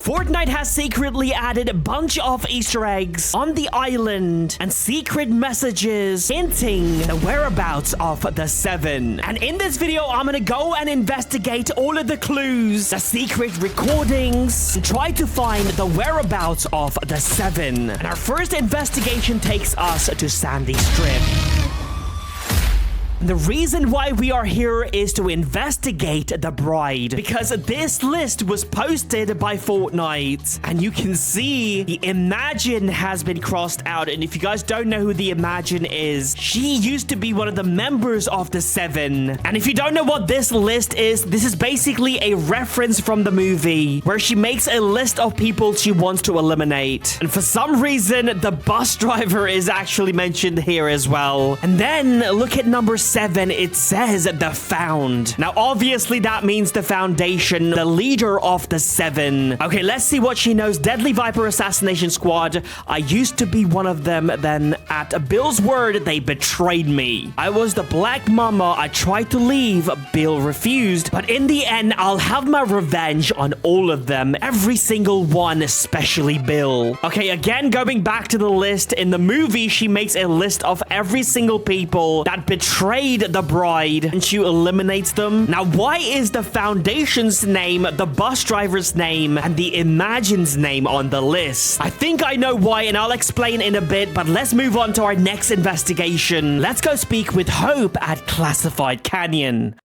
Fortnite has secretly added a bunch of Easter eggs on the island and secret messages hinting the whereabouts of the Seven. And in this video, I'm gonna go and investigate all of the clues, the secret recordings, and try to find the whereabouts of the Seven. And our first investigation takes us to Sandy Strip. The reason why we are here is to investigate the bride, because this list was posted by Fortnite, and you can see the Imagine has been crossed out. And if you guys don't know who the Imagine is, she used to be one of the members of the Seven. And if you don't know what this list is, this is basically a reference from the movie where she makes a list of people she wants to eliminate. And for some reason, the bus driver is actually mentioned here as well. And then look at number 7, it says the Found. Now, obviously, that means the Foundation, the leader of the Seven. Okay, let's see what she knows. Deadly Viper Assassination Squad. I used to be one of them. Then, at Bill's word, they betrayed me. I was the Black Mama. I tried to leave. Bill refused. But in the end, I'll have my revenge on all of them. Every single one, especially Bill. Okay, again, going back to the list. In the movie, she makes a list of every single people that betrayed the bride, and she eliminates them. Now, why is the Foundation's name, the bus driver's name, and the Imagine's name on the list? I think I know why, and I'll explain in a bit, but let's move on to our next investigation. Let's go speak with Hope at Classified Canyon.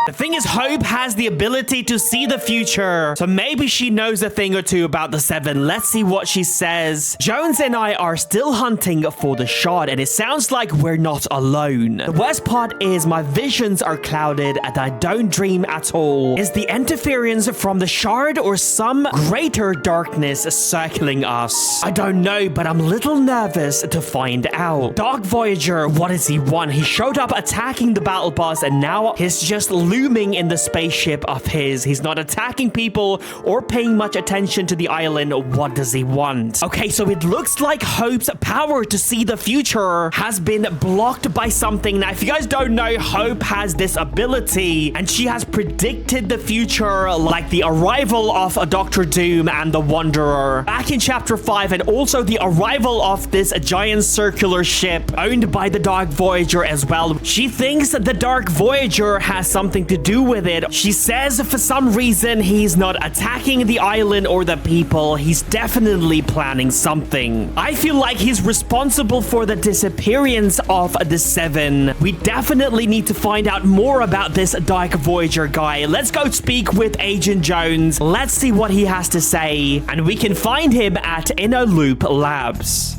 The thing is, Hope has the ability to see the future, so maybe she knows a thing or two about the Seven. Let's see what she says. Jones and I are still hunting for the shard, and it sounds like we're not alone. The worst part is my visions are clouded and I don't dream at all. Is the interference from the shard or some greater darkness circling us? I don't know, but I'm a little nervous to find out. Dark Voyager, what does he want? He showed up attacking the battle bus, and now he's just looming in the spaceship of his. He's not attacking people or paying much attention to the island. What does he want? Okay, so it looks like Hope's power to see the future has been blocked by something. Now, if you guys don't know, Hope has this ability, and she has predicted the future, like the arrival of Dr. Doom and the Wanderer back in Chapter 5, and also the arrival of this giant circular ship owned by the Dark Voyager as well. She thinks that the Dark Voyager has something to do with it. She says for some reason he's not attacking the island or the people. He's definitely planning something. I feel like he's responsible for the disappearance of the Seven. We definitely need to find out more about this Dark Voyager guy. Let's go speak with Agent Jones. Let's see what he has to say. And we can find him at Inner Loop Labs.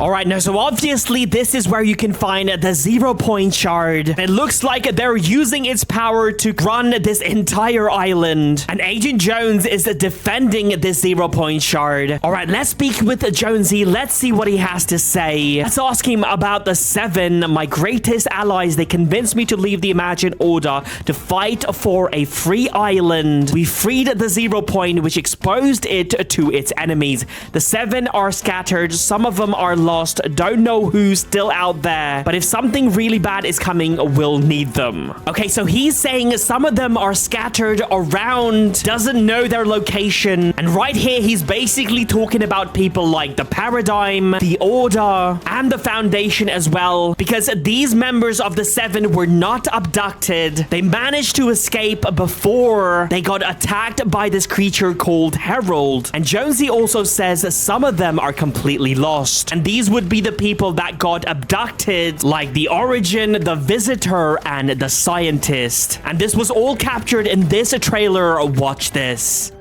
Alright, now, so obviously this is where you can find the 0 point shard. It looks like they're using its power to run this entire island. And Agent Jones is defending this 0 point shard. Alright, let's speak with Jonesy. Let's see what he has to say. Let's ask him about the Seven, my greatest allies. They convinced me to leave the Imagine Order to fight for a free island. We freed the 0 point, which exposed it to its enemies. The Seven are scattered. Some of them are lost. Don't know who's still out there, but if something really bad is coming, we'll need them. Okay, so he's saying some of them are scattered around, doesn't know their location, and right here he's basically talking about people like the Paradigm, the Order, and the Foundation as well, because these members of the Seven were not abducted. They managed to escape before they got attacked by this creature called Herald. And Jonesy also says some of them are completely lost, and these would be the people that got abducted, like the Origin, the Visitor, and the Scientist. And this was all captured in this trailer. Watch this.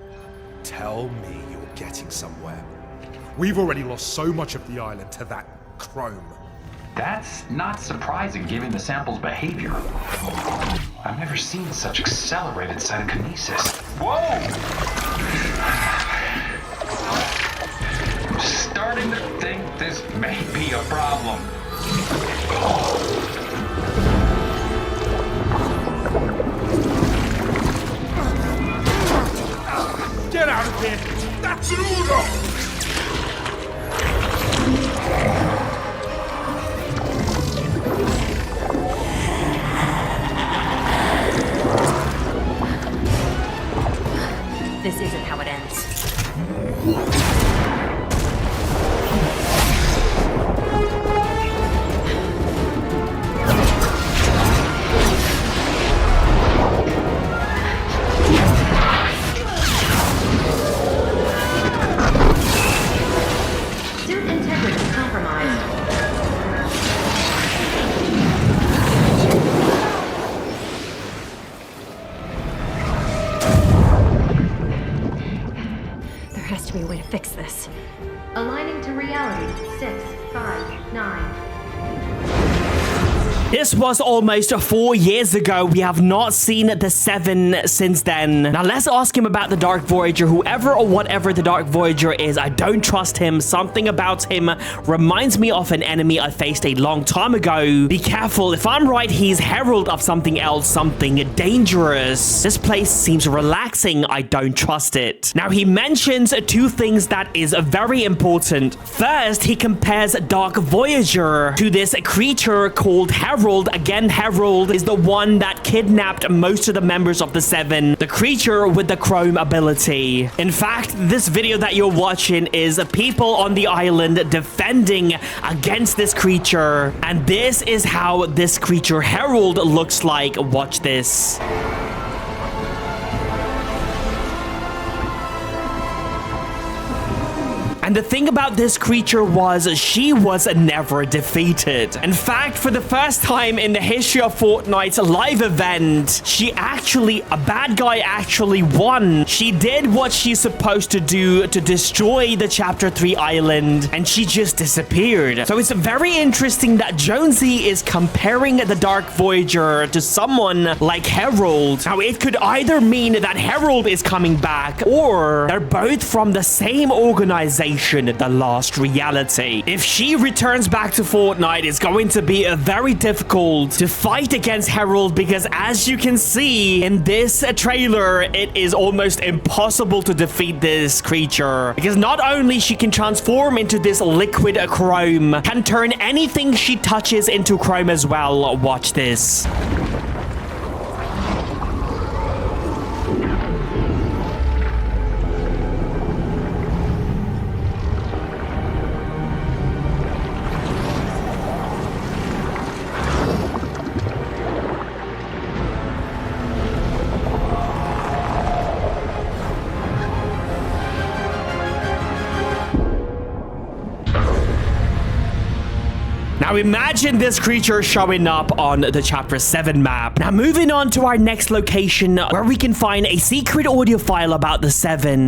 Tell me you're getting somewhere. We've already lost so much of the island to that chrome. That's not surprising given the sample's behavior. I've never seen such accelerated cytokinesis. Whoa! Starting to think this may be a problem. Get out of here! That's an order! This isn't how it ends. Suit integrity compromised. There has to be a way to fix this. Aligning to reality. 6, 5, 9. This was almost 4 years ago. We have not seen the Seven since then. Now let's ask him about the Dark Voyager. Whoever or whatever the Dark Voyager is, I don't trust him. Something about him reminds me of an enemy I faced a long time ago. Be careful. If I'm right, he's Herald of something else, something dangerous. This place seems relaxing. I don't trust it. Now he mentions 2 things that is very important. First, he compares Dark Voyager to this creature called Herald. Again, Herald is the one that kidnapped most of the members of the Seven, the creature with the chrome ability. In fact, this video that you're watching is people on the island defending against this creature. And this is how this creature Herald looks like. Watch this. And the thing about this creature was she was never defeated. In fact, for the first time in the history of Fortnite's live event, a bad guy actually won. She did what she's supposed to do to destroy the Chapter 3 island, and she just disappeared. So it's very interesting that Jonesy is comparing the Dark Voyager to someone like Herald. Now, it could either mean that Herald is coming back, or they're both from the same organization, the Last Reality. If she returns back to Fortnite, it's going to be very difficult to fight against Herald, because as you can see in this trailer, it is almost impossible to defeat this creature, because not only she can transform into this liquid chrome, can turn anything she touches into chrome as well. Watch this. Now imagine this creature showing up on the Chapter 7 map. Now moving on to our next location, where we can find a secret audio file about the Seven.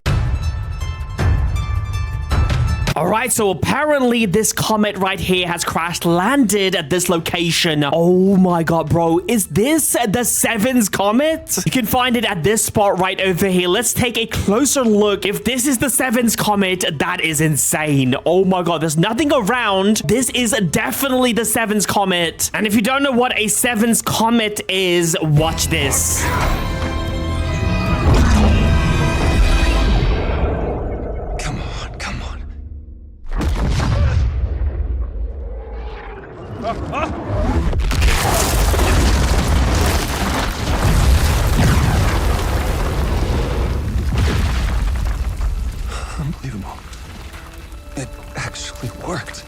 Alright, so apparently this comet right here has crash landed at this location. Oh my god, bro. Is this the Seven's comet? You can find it at this spot right over here. Let's take a closer look. If this is the Seven's comet, that is insane. Oh my god, there's nothing around. This is definitely the Seven's comet. And if you don't know what a Seven's comet is, watch this. Unbelievable. It actually worked.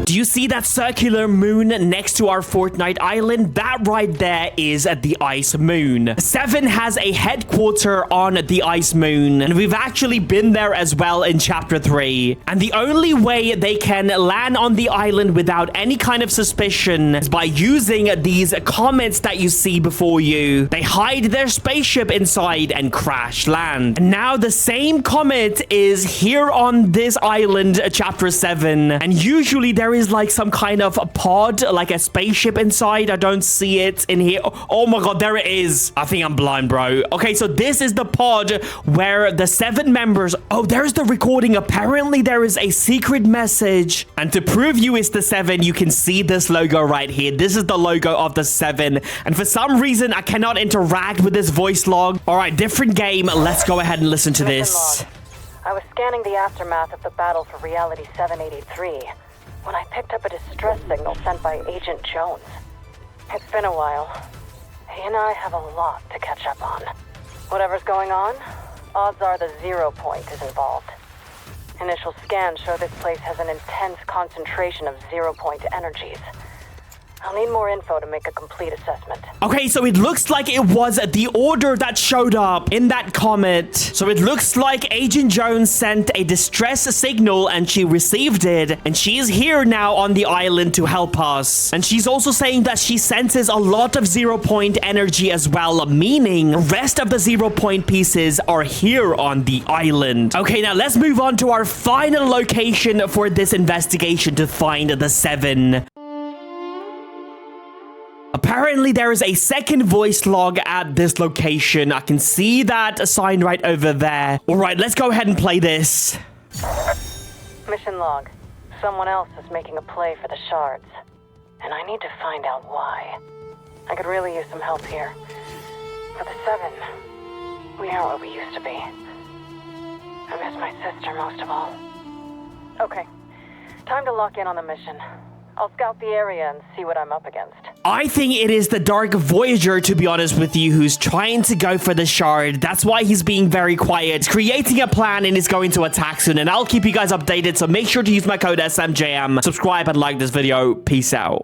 Do you see that circular moon next to our Fortnite island? That right there is the ice moon. Seven has a headquarters on the ice moon, and we've actually been there as well in Chapter 3. And the only way they can land on the island without any kind of suspicion is by using these comets that you see before you. They hide their spaceship inside and crash land. And now the same comet is here on this island, Chapter 7, and usually there is like some kind of pod, like a spaceship inside. I don't see it in here. Oh my god, there it is. I think I'm blind, bro. Okay, so this is the pod where the 7 members... Oh, there's the recording. Apparently, there is a secret message. And to prove you it's the 7, you can see this logo right here. This is the logo of the 7. And for some reason, I cannot interact with this voice log. All right, different game. Let's go ahead and listen to this. I was scanning the aftermath of the battle for Reality 783 when I picked up a distress signal sent by Agent Jones. It's been a while. He and I have a lot to catch up on. Whatever's going on, odds are the 0 point is involved. Initial scans show this place has an intense concentration of 0 point energies. I'll need more info to make a complete assessment. Okay, so it looks like it was the order that showed up in that comet. So it looks like Agent Jones sent a distress signal and she received it. And she is here now on the island to help us. And she's also saying that she senses a lot of 0 point energy as well, meaning the rest of the 0 point pieces are here on the island. Okay, now let's move on to our final location for this investigation to find the 7. Apparently, there is a second voice log at this location. I can see that sign right over there. All right, let's go ahead and play this. Mission log. Someone else is making a play for the shards. And I need to find out why. I could really use some help here. For the 7, we aren't what we used to be. I miss my sister most of all. Okay, time to lock in on the mission. I'll scout the area and see what I'm up against. I think it is the Dark Voyager, to be honest with you, who's trying to go for the shard. That's why he's being very quiet, creating a plan, and is going to attack soon. And I'll keep you guys updated, so make sure to use my code SMJM. Subscribe and like this video. Peace out.